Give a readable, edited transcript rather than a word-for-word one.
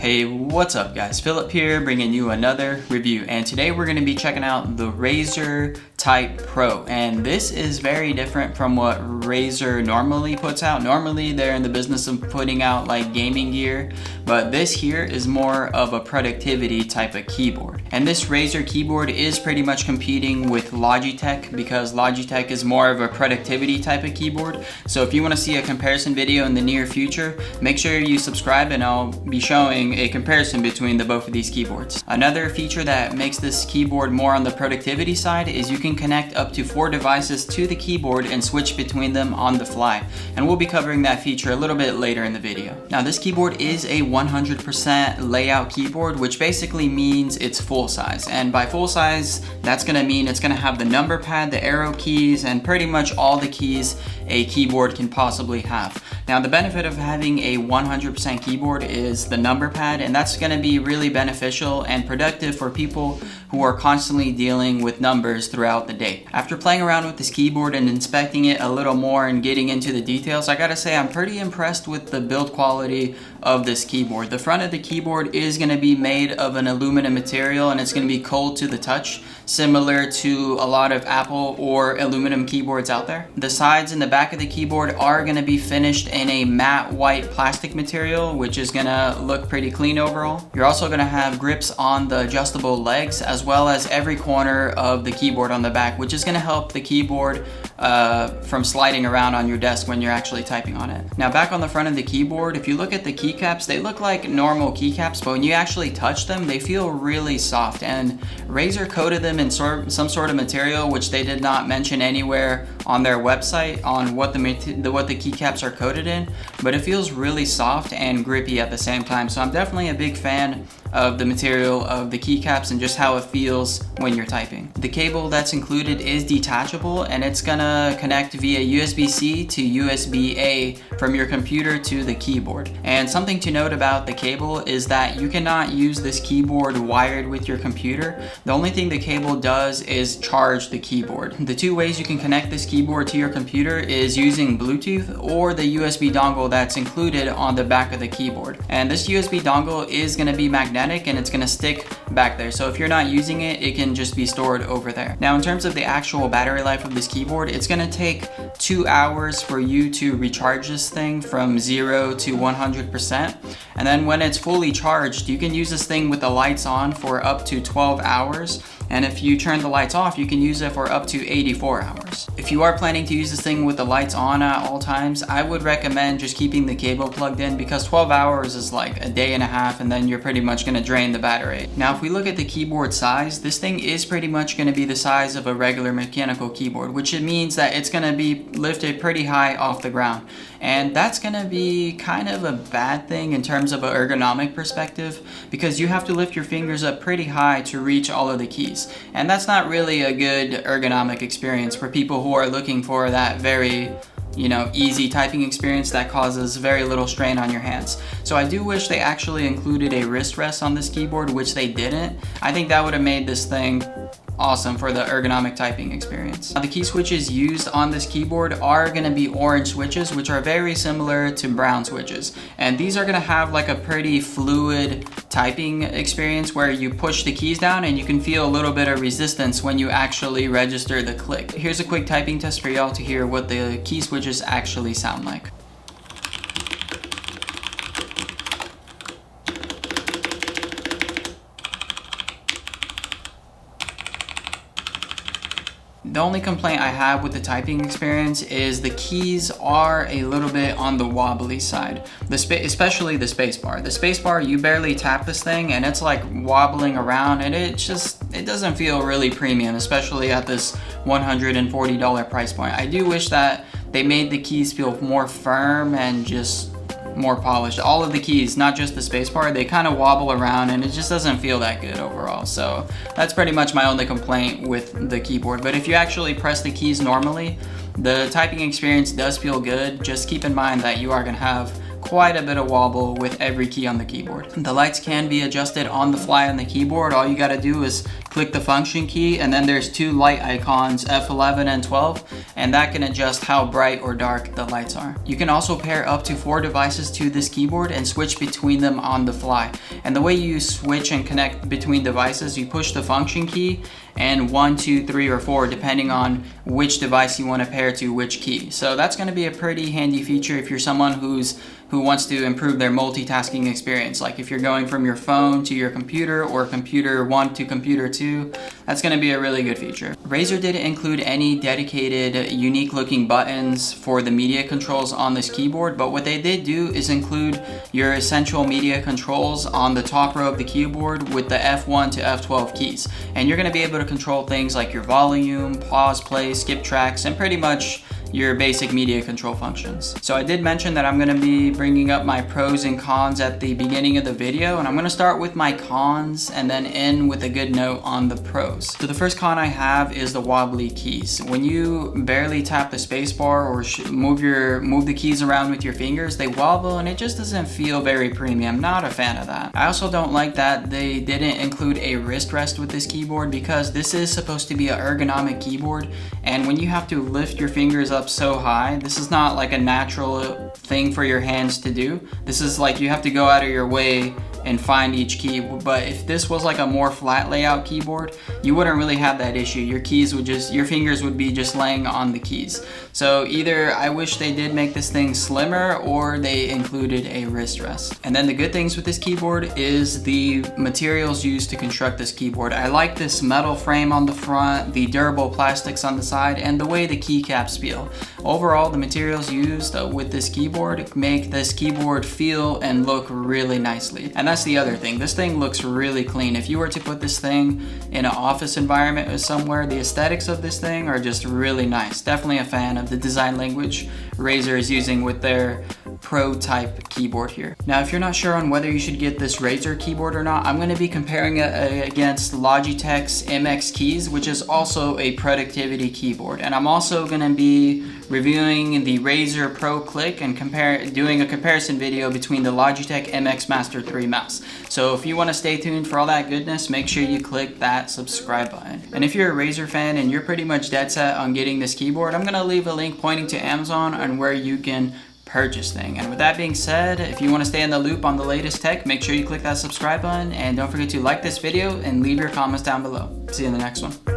Hey, what's up guys? Philip here bringing you another review, and today we're going to be checking out the Razer Type Pro, and this is very different from what Razer normally puts out. Normally they're in the business of putting out like gaming gear, but this here is more of a productivity type of keyboard. And this Razer keyboard is pretty much competing with Logitech because Logitech is more of a productivity type of keyboard. So if you want to see a comparison video in the near future, make sure you subscribe and I'll be showing a comparison between the both of these keyboards. Another feature that makes this keyboard more on the productivity side is you can connect up to 4 devices to the keyboard and switch between them on the fly. And we'll be covering that feature a little bit later in the video. Now this keyboard is a 100% layout keyboard, which basically means it's full size. And by full size, that's gonna mean it's gonna have the number pad, the arrow keys, and pretty much all the keys a keyboard can possibly have. Now the benefit of having a 100% keyboard is the number pad, and that's going to be really beneficial and productive for people who are constantly dealing with numbers throughout the day. After playing around with this keyboard and inspecting it a little more and getting into the details, I gotta say I'm pretty impressed with the build quality of this keyboard. The front of the keyboard is going to be made of an aluminum material, and it's going to be cold to the touch, similar to a lot of Apple or aluminum keyboards out there. The sides and the back of the keyboard are going to be finished in a matte white plastic material, which is going to look pretty clean overall. You're also going to have grips on the adjustable legs as well as every corner of the keyboard on the back, which is going to help the keyboard from sliding around on your desk when you're actually typing on it. Now back on the front of the keyboard, if you look at the keycaps, they look like normal keycaps, but when you actually touch them, they feel really soft, and Razer coated them in some sort of material which they did not mention anywhere on their website on what the keycaps are coated in, but it feels really soft and grippy at the same time. So I'm definitely a big fan of the material of the keycaps and just how it feels when you're typing. The cable that's included is detachable, and it's gonna connect via USB-C to USB-A from your computer to the keyboard. And something to note about the cable is that you cannot use this keyboard wired with your computer. The only thing the cable does is charge the keyboard. The 2 ways you can connect this keyboard to your computer is using Bluetooth or the USB dongle that's included on the back of the keyboard. And this USB dongle is gonna be magnetic, and it's gonna stick back there. So if you're not using it, it can just be stored over there. Now in terms of the actual battery life of this keyboard, it's gonna take 2 hours for you to recharge this thing from 0 to 100%. And then when it's fully charged, you can use this thing with the lights on for up to 12 hours. And if you turn the lights off, you can use it for up to 84 hours. If you are planning to use this thing with the lights on at all times, I would recommend just keeping the cable plugged in, because 12 hours is like a day and a half, and then you're pretty much gonna drain the battery. Now if we look at the keyboard size, this thing is pretty much gonna be the size of a regular mechanical keyboard, which it means that it's gonna be lifted pretty high off the ground. And that's gonna be kind of a bad thing in terms of an ergonomic perspective, because you have to lift your fingers up pretty high to reach all of the keys. And that's not really a good ergonomic experience for people who are looking for that very, easy typing experience that causes very little strain on your hands. So I do wish they actually included a wrist rest on this keyboard, which they didn't. I think that would have made this thing awesome for the ergonomic typing experience. Now, the key switches used on this keyboard are going to be orange switches, which are very similar to brown switches. And these are going to have like a pretty fluid typing experience where you push the keys down and you can feel a little bit of resistance when you actually register the click. Here's a quick typing test for y'all to hear what the key switches actually sound like. The only complaint I have with the typing experience is the keys are a little bit on the wobbly side, especially the spacebar. The spacebar, you barely tap this thing and it's like wobbling around, and it doesn't feel really premium, especially at this $140 price point. I do wish that they made the keys feel more firm and just more polished. All of the keys, not just the spacebar, they kind of wobble around and it just doesn't feel that good overall. So that's pretty much my only complaint with the keyboard. But if you actually press the keys normally, the typing experience does feel good. Just keep in mind that you are going to have quite a bit of wobble with every key on the keyboard. The lights can be adjusted on the fly on the keyboard. All you got to do is click the function key, and then there's two light icons, F11 and 12, and that can adjust how bright or dark the lights are. You can also pair up to 4 devices to this keyboard and switch between them on the fly. And the way you switch and connect between devices, you push the function key and 1, 2, 3, or 4 depending on which device you want to pair to which key. So that's going to be a pretty handy feature if you're someone who wants to improve their multitasking experience. Like if you're going from your phone to your computer or computer 1 to computer 2, that's going to be a really good feature. Razer didn't include any dedicated unique looking buttons for the media controls on this keyboard, but what they did do is include your essential media controls on the top row of the keyboard with the F1 to F12 keys. And you're going to be able to control things like your volume, pause, play, skip tracks, and pretty much your basic media control functions. So I did mention that I'm going to be bringing up my pros and cons at the beginning of the video, and I'm going to start with my cons and then end with a good note on the pros. So the first con I have is the wobbly keys. When you barely tap the spacebar or move the keys around with your fingers, they wobble and it just doesn't feel very premium. Not a fan of that. I also don't like that they didn't include a wrist rest with this keyboard, because this is supposed to be an ergonomic keyboard, and when you have to lift your fingers up so high, this is not like a natural thing for your hands to do. This is like you have to go out of your way and find each key. But if this was like a more flat layout keyboard, you wouldn't really have that issue. Your fingers would be just laying on the keys. So either I wish they did make this thing slimmer or they included a wrist rest. And then the good things with this keyboard is the materials used to construct this keyboard. I like this metal frame on the front, the durable plastics on the side, and the way the keycaps feel. Overall, the materials used with this keyboard make this keyboard feel and look really nicely. And that's the other thing. This thing looks really clean. If you were to put this thing in an office environment or somewhere, the aesthetics of this thing are just really nice. Definitely a fan of the design language Razer is using with their Pro type keyboard here. Now, if you're not sure on whether you should get this Razer keyboard or not, I'm going to be comparing it against Logitech's MX Keys, which is also a productivity keyboard. And I'm also going to be reviewing the Razer Pro Click and doing a comparison video between the Logitech MX Master 3 mouse. So if you want to stay tuned for all that goodness, make sure you click that subscribe button. And if you're a Razer fan and you're pretty much dead set on getting this keyboard, I'm going to leave a link pointing to Amazon on where you can purchase thing. And with that being said, if you want to stay in the loop on the latest tech, make sure you click that subscribe button, and don't forget to like this video and leave your comments down below. See you in the next one.